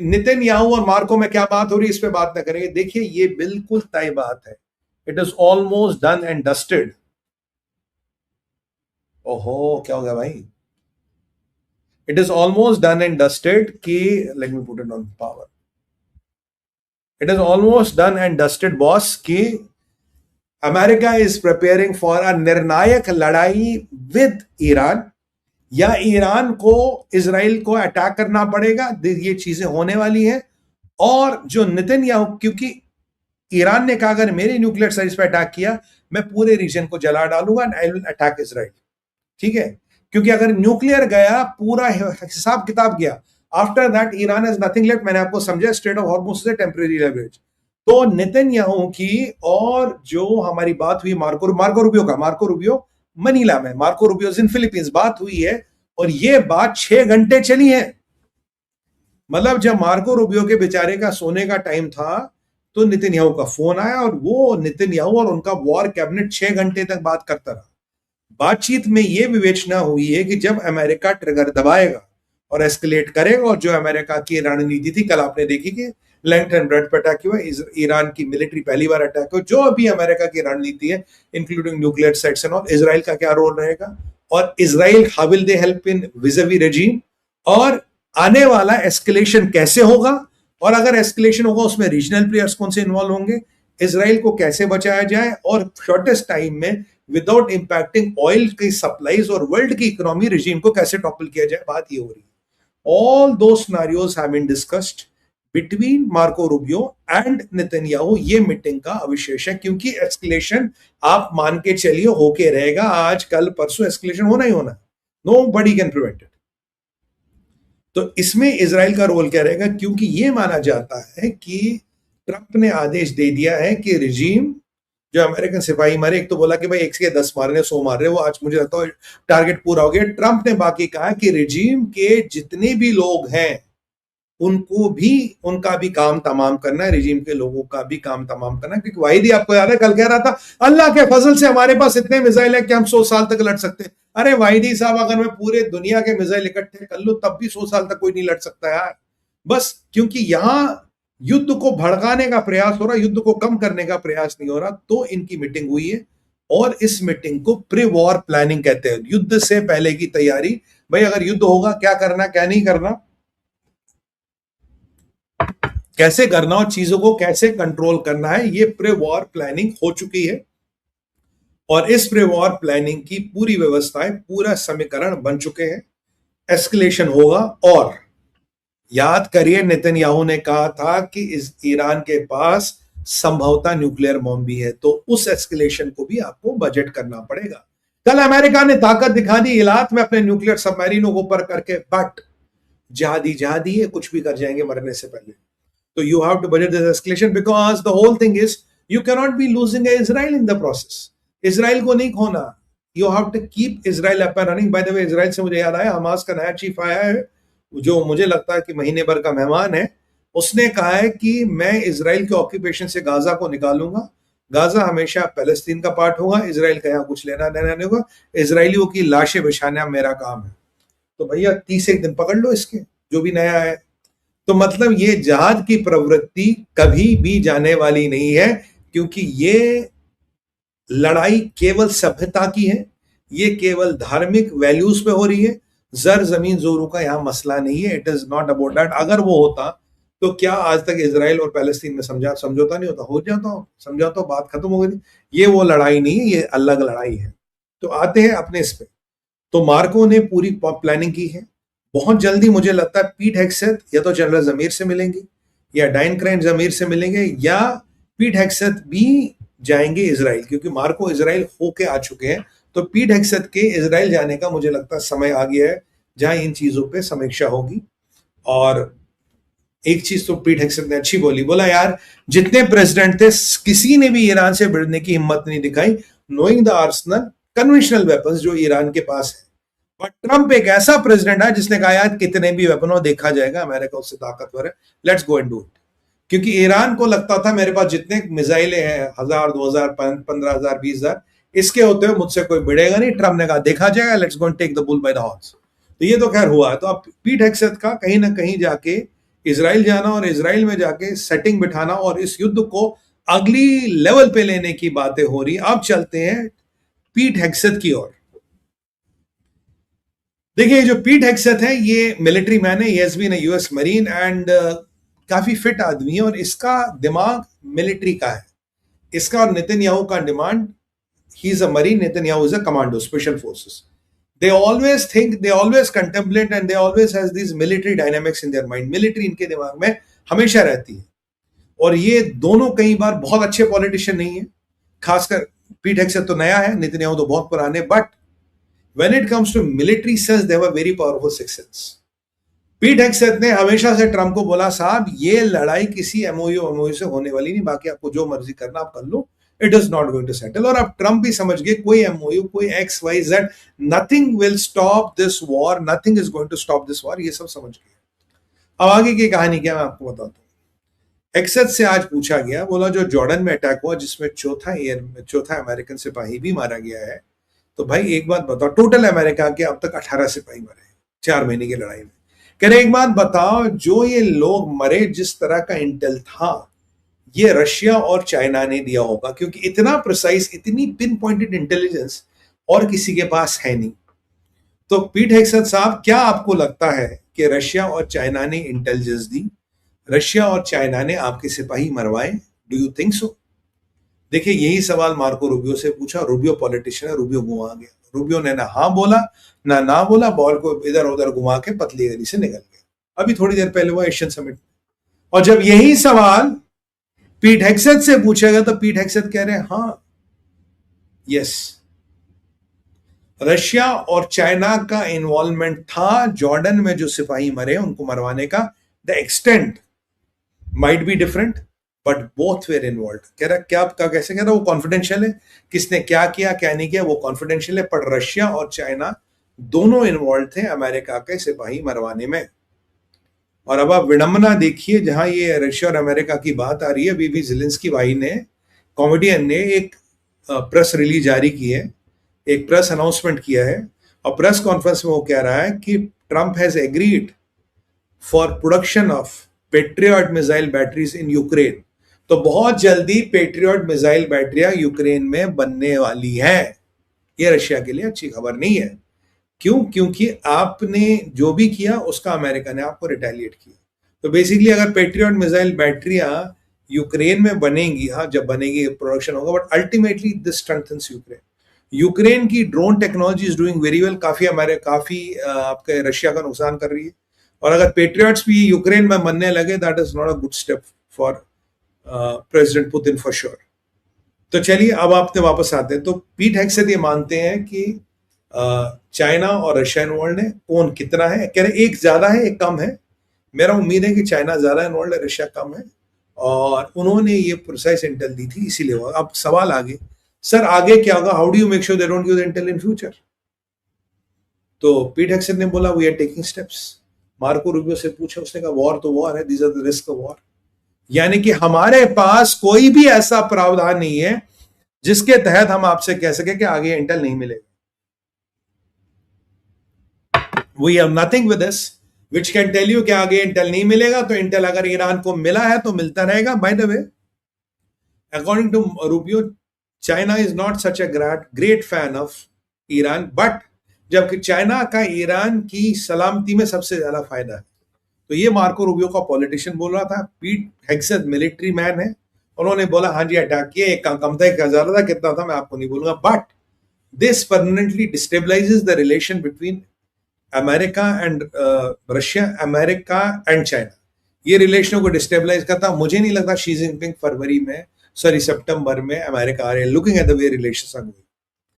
Netanyahu और Marco में क्या बात हो रही है इस पे बात ना करेंगे। देखिए ये बिल्कुल तय बात है, it is almost done and dusted. ओहो क्या हो गया भाई? It is almost done and dusted कि, let me put it on power, it is almost done and dusted boss कि America is preparing for a निर्णायक लड़ाई विद ईरान, या ईरान को इजराइल को अटैक करना पड़ेगा, ये चीजें होने वाली हैं। और जो नेतन्याहू, क्योंकि ईरान ने कहा अगर मेरे न्यूक्लियर साइट्स पे अटैक किया मैं पूरे रीजन को जला डालूंगा and I will attack Israel. ठीक है, क्योंकि अगर न्यूक्लियर गया, पूरा हिसाब किताब गया, after that Iran has nothing left. मैंने आपको समझा स्ट्रेट ऑफ हॉर्मुज़ से टेम्परेरी लेवरेज। तो नेतन्याहू की, और जो हमारी बात हुई मार्को रूबियो का, मार्को रूबियो मनीला में, मार्को रूबियो इन फिलीपींस बात हुई है, और ये बात 6 घंटे चली है। मतलब जब मार्को रूबियो के बेचारे का सोने का टाइम था तो नेतन्याहू का फोन आया, और वो नेतन्याहू और उनका वॉर कैबिनेट 6 घंटे तक बात करता रहा। बातचीत में यह विवेचना हुई है कि जब अमेरिका ट्रिगर दबाएगा और एस्केलेट करेगा, और जो अमेरिका की रणनीति थी, कल आपने देखी कि लैंगटन ब्रेड पर अटैक हुआ, ईरान की मिलिट्री पहली बार अटैक हुआ, जो अभी अमेरिका की रणनीति है including nuclear sites and all, Israel का क्या रोल रहेगा, और Israel how will they help in vis a vis regime, और आने वाला एस्केलेशन कैसे होगा, और अगर एस्केलेशन होगा उसमें रीजनल प्लेयर्स कौन से इन्वॉल्व होंगे, इजराइल को कैसे बचाया जाए, और शॉर्टेस्ट टाइम में विदाउट इंपैक्टिंग ऑयल की सप्लाईज और वर्ल्ड की इकोनॉमी रिजीम को कैसे टॉपल किया जाए, बात ये हो रही है। All those scenarios have been discussed between Marco Rubio and Netanyahu. ये मीटिंग का अविशेष है, क्योंकि एस्केलेशन आप मान के चलिए होके रहेगा, आज कल परसों एस्केलेशन होना ही होना, nobody can prevent it. तो इसमें इजराइल का रोल क्या रहेगा, क्योंकि यह माना जाता है कि ट्रंप ने आदेश दे दिया है कि रिजीम, जो अमेरिकन सिपाही मारे, एक तो बोला कि भाई 1 से 10 मार रहे, 100 मार रहे, वो आज मुझे लगता है टारगेट पूरा हो गया। ट्रंप ने बाकी कहा कि रिजीम के जितने भी लोग हैं उनको भी, उनका भी काम तमाम करना है, रिजीम के लोगों का भी काम तमाम करना है। क्योंकि वाहिदी आपको याद है कल कह रहा था अल्लाह के फजल से हमारे पास इतने मिसाइल है कि हम 100 साल तक लड़ सकते हैं। अरे वाहिदी साहब, अगर मैं पूरे दुनिया के मिसाइल इकट्ठे कर लूं तब भी 100 साल तक कोई नहीं लड़ सकता यार। बस क्योंकि यहां युद्ध को भड़काने का प्रयास हो रहा, युद्ध को कम करने का प्रयास नहीं हो रहा। तो इनकी मीटिंग हुई है, और इस मीटिंग को प्री वॉर प्लानिंग कहते हैं, युद्ध से पहले की तैयारी। भाई अगर युद्ध होगा क्या करना क्या नहीं करना, कैसे करना, और चीजों को कैसे कंट्रोल करना है, ये प्री वॉर प्लानिंग हो चुकी है। और इस प्री वॉर प्लानिंग की पूरी व्यवस्थाएं, पूरा समीकरण बन चुके हैं। एस्केलेशन होगा, और याद करिए नेतन्याहू ने कहा था कि इस ईरान के पास संभवतः न्यूक्लियर बॉम्ब भी है, तो उस एस्केलेशन को भी आपको बजट करना पड़ेगा। कल अमेरिका ने ताकत दिखा दी इलात में अपने न्यूक्लियर सबमरीनों को ऊपर करके, बट जहादी है, कुछ भी कर जाएंगे मरने से पहले। तो you have to budget this escalation, because the whole thing is you cannot be losing Israel in the process. Israel को नहीं खोना, you have to keep Israel up and running. By the way, Israel से मुझे याद आया, Hamas का नया chief आया है, जो मुझे लगता है कि महीने भर का मेहमान है। उसने कहा है कि मैं इजराइल के ऑक्यूपेशन से गाजा को निकालूंगा, गाजा हमेशा पैलेस्तीन का पार्ट होगा, इजराइल का यहाँ कुछ लेना देना नहीं होगा, इजरायलियों की लाशें बिछाना मेरा काम है। तो भैया 30 दिन पकड़ लो इसके, जो भी नया है। तो मतलब ये जहाद की प्रवृत्ति कभी भी जाने वाली नहीं है, क्योंकि ये लड़ाई केवल सभ्यता की है, ये केवल धार्मिक वैल्यूज पे हो रही है। जर जमीन जोरों का यहां मसला नहीं है, it is not about that. अगर वो होता तो क्या आज तक इजराइल और पैलेस्तीन में समझौता नहीं होता, हो जाता, समझौता, बात खत्म हो गई। ये वो लड़ाई नहीं है, ये अलग लड़ाई है। तो आते हैं अपने इस पे। तो मार्को ने पूरी प्लानिंग की है। बहुत जल्दी मुझे लगता है पीट हेग्सेथ या तो जनरल जमीर से मिलेंगे, या डाइन क्राइन जमीर से मिलेंगे, या पीट हेग्सेथ भी जाएंगे इजराइल, क्योंकि मार्को इजराइल होके आ चुके हैं। तो पीट हेग्सेथ के इजराइल जाने का मुझे लगता है समय आ गया है, जहां इन चीजों पे समीक्षा होगी। और एक चीज तो पीट हेग्सेथ ने अच्छी बोली, बोला यार जितने प्रेसिडेंट थे किसी ने भी ईरान से भिड़ने की हिम्मत नहीं दिखाई, knowing the Arsenal conventional weapons जो ईरान के पास है। और ट्रंप एक ऐसा प्रेसिडेंट है जिसने कहा यार कितने भी वेपन हो देखा जाएगा, अमेरिका उससे ताकतवर है, let's go and do it. क्योंकि ईरान को लगता था मेरे पास जितने मिसाइलें हैं 1000, 2000, 15,000, 20,000, इसके होते हुए मुझसे कोई भिड़ेगा नहीं। ट्रंप ने कहा देखा जाएगा, let's go and take the bull by the horns. तो ये तो खैर हुआ। तो अब पीट हेग्सेथ का कहीं ना कहीं जाके इसराइल जाना और इसराइल में जाके सेटिंग बिठाना और इस युद्ध को अगली लेवल पे लेने की बातें हो रही। अब चलते हैं पीट हेग्सेथ की ओर। देखिए जो पीट हेग्सेथ है ये मिलिट्री मैन है, he has been a US marine and काफी फिट आदमी है और इसका दिमाग मिलिट्री का है। इसका और नेतन्याहू का demand, he is a marine, Netanyahu is a commando, special forces. They always think, they always contemplate and they always has these military dynamics in their mind. Military इनके दिमाग में हमेशा रहती है और ये दोनों कई बार बहुत अच्छे पॉलिटिशियन नहीं है। खासकर पीट हेग्सेथ तो नया है, नेतन्याहू तो बहुत पुराने, but when it comes to military sense they have a very powerful sixth sense. पीट हेग्सेथ ने हमेशा से ट्रम्प को बोला, साहब ये लड़ाई किसी एमओयू से होने वाली नहीं, बाकी आपको जो मर्जी करना आप कर लो, it is not going to settle. और अब ट्रम्प भी समझ गए कोई एमओयू, कोई X Y Z, nothing will stop this war, nothing is going to stop this war, ये सब समझ गए। अब आगे की कहानी क्या मैं आपको बताता हूँ। हेग्सेथ से आज पूछा गया, बोला जो जॉर्डन में अटैक हुआ जिसमें चौथा अमेरिकन सिपाही भी मारा गया है, तो भाई एक बात बताओ, टोटल अमेरिका के अब तक 18 सिपाही मरे 4 महीने की लड़ाई में। कह रहे एक बात बताओ, जो ये लोग मरे, जिस तरह का इंटेल था, ये रशिया और चाइना ने दिया होगा, क्योंकि इतना प्रिसाइज, इतनी पिन पॉइंटेड इंटेलिजेंस और किसी के पास है नहीं। तो पीट हेग्सेथ साहब, क्या आपको लगता है कि रशिया और चाइना ने इंटेलिजेंस दी, रशिया और चाइना ने आपके सिपाही मरवाए? Do you think so? देखिए यही सवाल मार्को रूबियो से पूछा, रूबियो पॉलिटिशियन है, रूबियो घुमा गया। रूबियो ने ना हाँ बोला ना बोला, बॉल को इधर उधर घुमा के पतली गली से निकल गया। अभी थोड़ी देर पहले हुआ एशियन समिट। और जब यही सवाल पीट हेग्सेथ से पूछेगा तो पीट हेग्सेथ कह रहे हैं हाँ, यस, रशिया और चाइना का इन्वॉल्वमेंट था जॉर्डन में जो सिपाही मरे उनको मरवाने का। The extent might be different but both where involve. कह रहा क्या आपका, कैसे कह रहा, वो कॉन्फिडेंशियल है, किसने क्या किया क्या नहीं किया वो कॉन्फिडेंशियल है, पर रशिया और चाइना दोनों इन्वॉल्व थे अमेरिका के सिपाही मरवाने में। और अब आप विडंबना देखिए, जहां ये रशिया और अमेरिका की बात आ रही है, अभी भी ज़ेलेंस्की भाई ने, कॉमेडियन ने एक प्रेस रिलीज जारी की है, एक प्रेस अनाउंसमेंट किया है, और प्रेस कॉन्फ्रेंस में वो कह रहा है कि Trump has agreed for production of patriot missile batteries in Ukraine. तो बहुत जल्दी पेट्रियट मिसाइल बैटरियां यूक्रेन में बनने वाली हैं। ये रशिया के लिए अच्छी खबर नहीं है। क्यों? क्योंकि आपने जो भी किया उसका अमेरिका ने आपको रिटेलिएट किया। तो बेसिकली अगर पेट्रियट मिसाइल बैटरियां यूक्रेन में बनेंगी, हाँ जब बनेगी प्रोडक्शन होगा, but ultimately this strengthens Ukraine. Ukraine की drone technology is doing very well, काफी आपके रशिया का नुकसान कर रही है। और अगर पेट्रियट्स भी यूक्रेन में बनने लगे, that is not a good step for president Putin for sure. तो चलिए अब आपने वापस आते हैं। तो पीट हेग्सेथ ये मानते हैं कि चाइना और रशिया इन्वॉल्व है। कौन कितना है? कह रहे एक ज्यादा है एक कम है। मेरा उम्मीद है कि चाइना ज्यादा इन्वॉल्व है, रशिया कम है, और उन्होंने ये प्रिसाइज इंटेल दी थी इसीलिए। अब सवाल आगे, सर आगे क्या होगा? How do you make sure they don't give the intel in future? तो पीट हेग्सेथ ने बोला we are taking steps. Marco Rubio से पूछा, उसने कहा वॉर तो वॉर है, these are the risk of war. यानी कि हमारे पास कोई भी ऐसा प्रावधान नहीं है जिसके तहत हम आपसे कह सके कि आगे इंटेल नहीं मिलेगा। We have nothing with this which can tell you कि आगे इंटेल नहीं मिलेगा। तो इंटेल अगर ईरान को मिला है तो मिलता रहेगा। By the way, according to Rubio, China is not such a great fan of Iran, but जबकि चाइना का ईरान की सलामती में सबसे ज्यादा फायदा है। तो ये मार्को रूबियो का पॉलिटिशियन बोल रहा था। पीट हेग्सेथ मिलिट्री मैन है, उन्होंने बोला हाँ जी अटैक किए, एक कम था, 1000 था, कितना था मैं आपको नहीं बोलूंगा, but this permanently destabilises the relation between America and Russia, America and China. ये रिलेशनों को डिस्टेबलाइज करता। मुझे नहीं लगता शी जिनपिंग सितंबर में अमेरिका आ रहे हैं, looking at the way relations are going.